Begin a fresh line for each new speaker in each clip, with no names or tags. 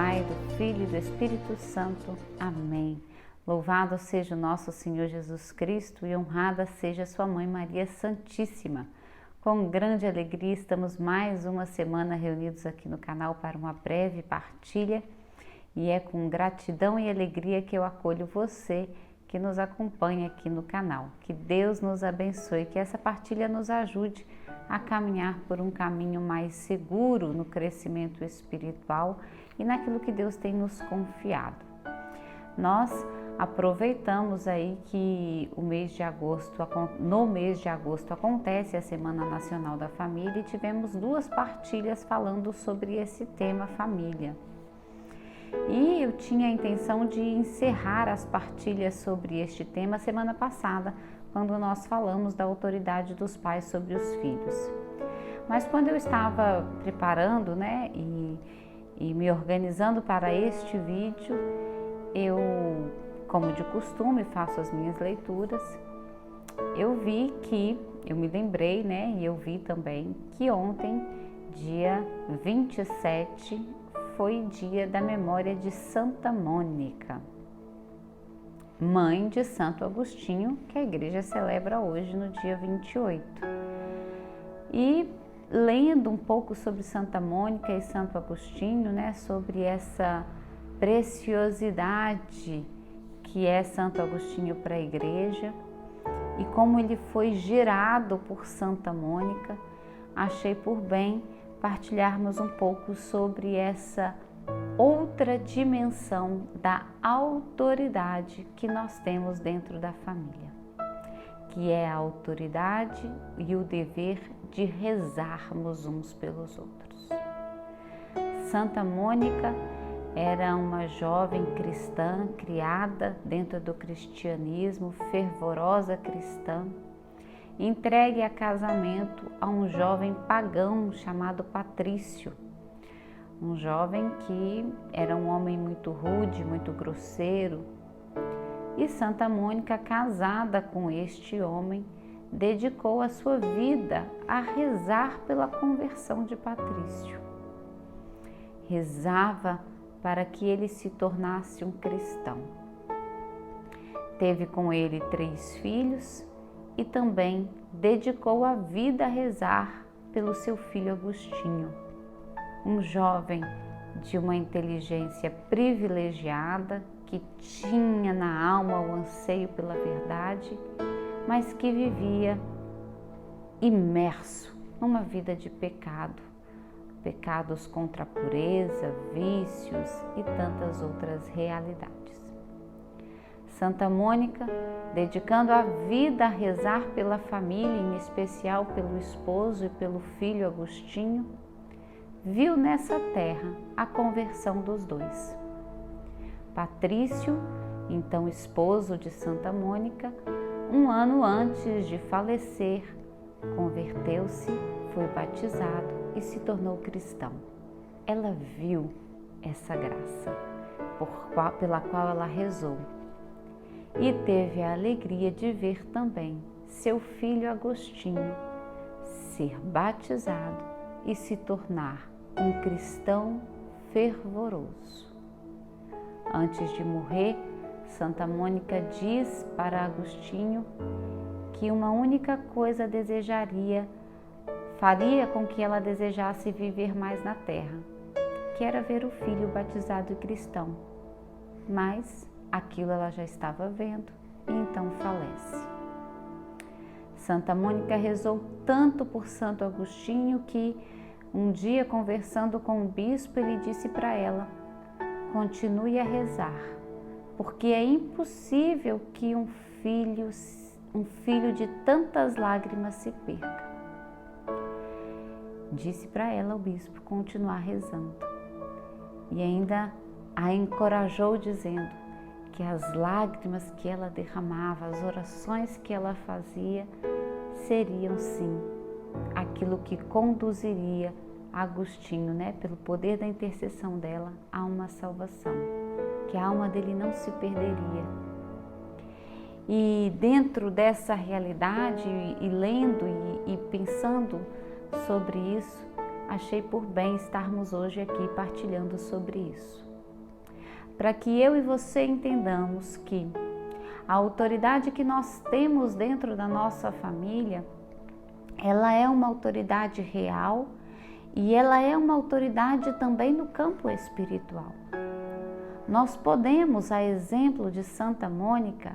Pai, do Filho e do Espírito Santo. Amém. Louvado seja o nosso Senhor Jesus Cristo e honrada seja sua Mãe Maria Santíssima. Com grande alegria estamos mais uma semana reunidos aqui no canal para uma breve partilha e é com gratidão e alegria que eu acolho você que nos acompanha aqui no canal. Que Deus nos abençoe, que essa partilha nos ajude a caminhar por um caminho mais seguro no crescimento espiritual e naquilo que Deus tem nos confiado. Nós aproveitamos aí que no mês de agosto acontece a Semana Nacional da Família e tivemos duas partilhas falando sobre esse tema família. E eu tinha a intenção de encerrar as partilhas sobre este tema semana passada, quando nós falamos da autoridade dos pais sobre os filhos. Mas quando eu estava preparando, e me organizando para este vídeo, eu, como de costume, faço as minhas leituras. Eu me lembrei, e eu vi também que ontem, dia 27, foi dia da memória de Santa Mônica, mãe de Santo Agostinho, que a igreja celebra hoje no dia 28. E lendo um pouco sobre Santa Mônica e Santo Agostinho, sobre essa preciosidade que é Santo Agostinho para a igreja e como ele foi gerado por Santa Mônica, achei por bem partilharmos um pouco sobre essa outra dimensão da autoridade que nós temos dentro da família, que é a autoridade e o dever de rezarmos uns pelos outros. Santa Mônica era uma jovem cristã criada dentro do cristianismo, fervorosa cristã, entregue a casamento a um jovem pagão chamado Patrício, um jovem que era um homem muito rude, muito grosseiro. E Santa Mônica, casada com este homem, dedicou a sua vida a rezar pela conversão de Patrício. Rezava para que ele se tornasse um cristão. Teve com ele 3 filhos e também dedicou a vida a rezar pelo seu filho Agostinho, um jovem de uma inteligência privilegiada, que tinha na alma o anseio pela verdade, mas que vivia imerso numa vida de pecado, pecados contra a pureza, vícios e tantas outras realidades. Santa Mônica, dedicando a vida a rezar pela família, em especial pelo esposo e pelo filho Agostinho, viu nessa terra a conversão dos dois. Patrício, então esposo de Santa Mônica, um ano antes de falecer, converteu-se, foi batizado e se tornou cristão. Ela viu essa graça pela qual ela rezou e teve a alegria de ver também seu filho Agostinho ser batizado e se tornar um cristão fervoroso. Antes de morrer, Santa Mônica diz para Agostinho que uma única coisa faria com que ela desejasse viver mais na terra, que era ver o filho batizado e cristão. Mas aquilo ela já estava vendo e então falece. Santa Mônica rezou tanto por Santo Agostinho que um dia, conversando com o bispo, ele disse para ela: continue a rezar, porque é impossível que um filho de tantas lágrimas se perca. Disse para ela o bispo continuar rezando e ainda a encorajou dizendo que as lágrimas que ela derramava, as orações que ela fazia, seriam sim aquilo que conduziria Agostinho, pelo poder da intercessão dela, a uma salvação, que a alma dele não se perderia. E dentro dessa realidade, e lendo e pensando sobre isso, achei por bem estarmos hoje aqui partilhando sobre isso. para que eu e você entendamos que a autoridade que nós temos dentro da nossa família, ela é uma autoridade real e ela é uma autoridade também no campo espiritual. Nós podemos, a exemplo de Santa Mônica,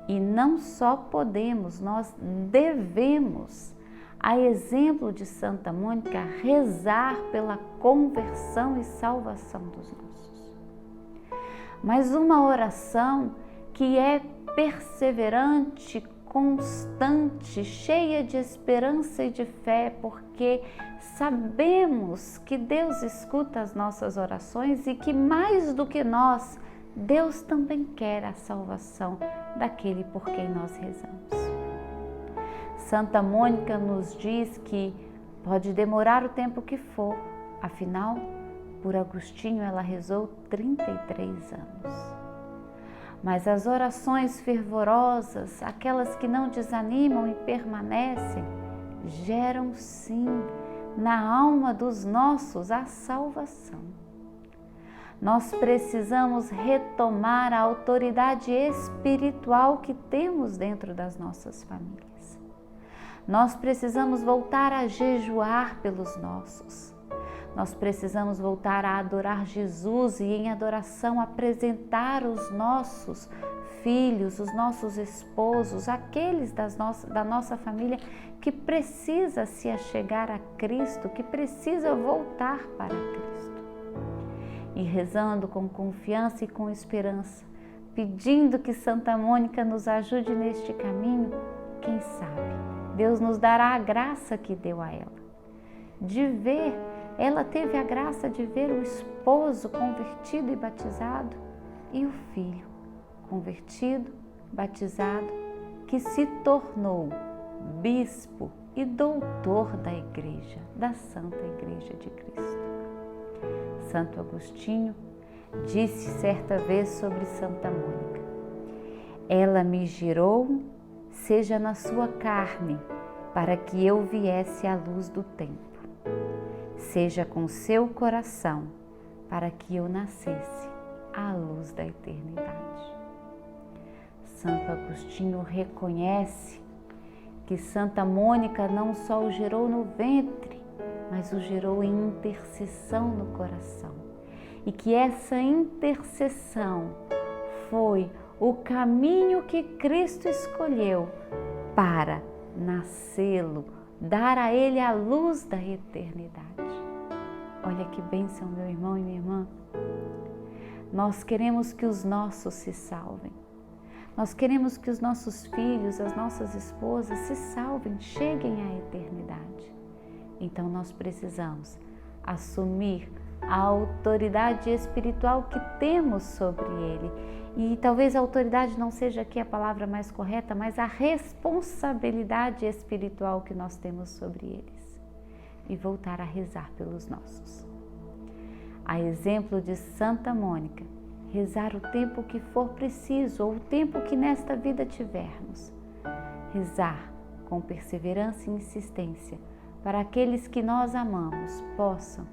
e não só podemos, nós devemos, a exemplo de Santa Mônica, rezar pela conversão e salvação dos nossos. Mas uma oração que é perseverante, constante, cheia de esperança e de fé, porque sabemos que Deus escuta as nossas orações e que mais do que nós, Deus também quer a salvação daquele por quem nós rezamos. Santa Mônica nos diz que pode demorar o tempo que for, afinal, por Agostinho ela rezou 33 anos. Mas as orações fervorosas, aquelas que não desanimam e permanecem, geram sim na alma dos nossos a salvação. Nós precisamos retomar a autoridade espiritual que temos dentro das nossas famílias. Nós precisamos voltar a jejuar pelos nossos. Nós precisamos voltar a adorar Jesus e em adoração apresentar os nossos filhos, os nossos esposos, aqueles da nossa família que precisa se achegar a Cristo, que precisa voltar para Cristo. E rezando com confiança e com esperança, pedindo que Santa Mônica nos ajude neste caminho, quem sabe Deus nos dará a graça que deu a ela, de ver. Ela teve a graça de ver o esposo convertido e batizado e o filho convertido, batizado, que se tornou bispo e doutor da Igreja, da Santa Igreja de Cristo. Santo Agostinho disse certa vez sobre Santa Mônica: ela me gerou, seja na sua carne, para que eu viesse à luz do tempo. Seja com seu coração, para que eu nascesse à luz da eternidade. Santo Agostinho reconhece que Santa Mônica não só o gerou no ventre, mas o gerou em intercessão no coração. E que essa intercessão foi o caminho que Cristo escolheu para nascê-lo, dar a ele a luz da eternidade. Olha que bênção, meu irmão e minha irmã. Nós queremos que os nossos se salvem. Nós queremos que os nossos filhos, as nossas esposas se salvem, cheguem à eternidade. Então nós precisamos assumir a autoridade espiritual que temos sobre ele. E talvez a autoridade não seja aqui a palavra mais correta, mas a responsabilidade espiritual que nós temos sobre eles. E voltar a rezar pelos nossos. A exemplo de Santa Mônica, rezar o tempo que for preciso ou o tempo que nesta vida tivermos. Rezar com perseverança e insistência para aqueles que nós amamos possam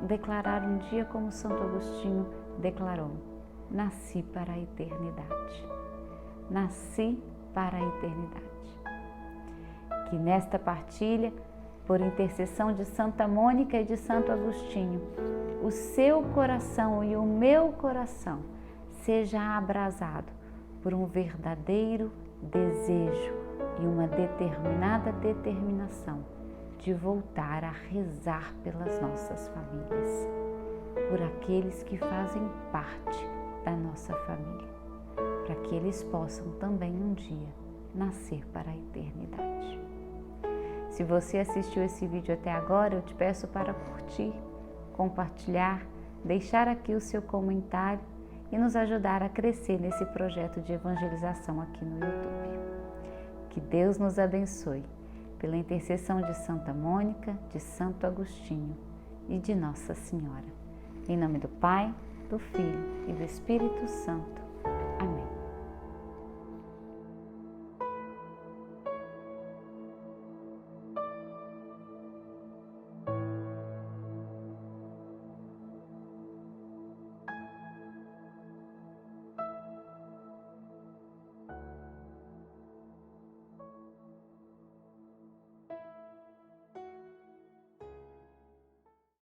declarar um dia como Santo Agostinho declarou: nasci para a eternidade. Nasci para a eternidade. Que nesta partilha, por intercessão de Santa Mônica e de Santo Agostinho, o seu coração e o meu coração seja abrasado por um verdadeiro desejo e uma determinada determinação de voltar a rezar pelas nossas famílias, por aqueles que fazem parte da nossa família, para que eles possam também um dia nascer para a eternidade. Se você assistiu esse vídeo até agora, eu te peço para curtir, compartilhar, deixar aqui o seu comentário e nos ajudar a crescer nesse projeto de evangelização aqui no YouTube. Que Deus nos abençoe, pela intercessão de Santa Mônica, de Santo Agostinho e de Nossa Senhora. Em nome do Pai, do Filho e do Espírito Santo.